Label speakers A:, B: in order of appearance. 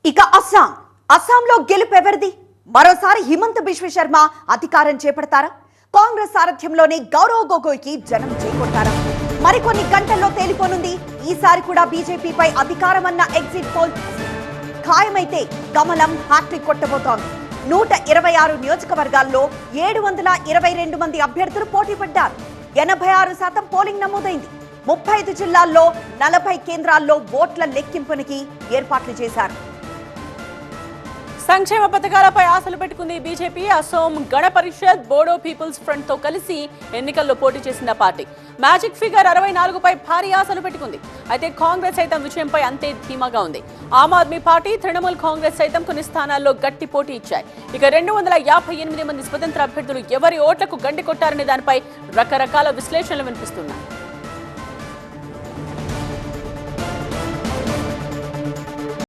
A: ఇక అస్సాంలో గెలుపు ఎవరిది? మరోసారి హిమంత బిశ్వ శర్మ అధికారం చేపడతారా? కాంగ్రెస్ సారథ్యంలోనే గౌరవ్ గొగోయ్కి జనం చేకొడతారా? మరికొన్ని గంటల్లో తేలిపోనుంది. ఈసారి కూడా బీజేపీపై అధికారం అన్న ఎగ్జిట్ పోల్ ఖాయమైతే కమలం హ్యాట్రిక్ కొట్టబోతోంది. 126 నియోజకవర్గాల్లో 722 మంది అభ్యర్థులు పోటీ పడ్డారు. 86% పోలింగ్ నమోదైంది. 35 జిల్లాల్లో 40 కేంద్రాల్లో ఓట్ల లెక్కింపునికి ఏర్పాట్లు చేశారు.
B: సంక్షేమ పథకాలపై ఆశలు పెట్టుకుంది బీజేపీ. అసోం గణ పరిషత్, బోడో పీపుల్స్ ఫ్రంట్ తో కలిసి ఎన్నికల్లో పోటీ చేసిన పార్టీ మ్యాజిక్ ఫిగర్ 64పై భారీ ఆశలు పెట్టుకుంది. అయితే కాంగ్రెస్ సైతం విషయంపై అంతే ధీమాగా ఉంది. ఆమ్ ఆద్మీ పార్టీ, తృణమూల్ కాంగ్రెస్ సైతం కొన్ని స్థానాల్లో గట్టి పోటీ ఇచ్చాయి. ఇక 258 మంది స్వతంత్ర అభ్యర్థులు ఎవరి ఓట్లకు గండి కొట్టారనే దానిపై రకరకాల విశ్లేషణలు వినిపిస్తున్నాయి.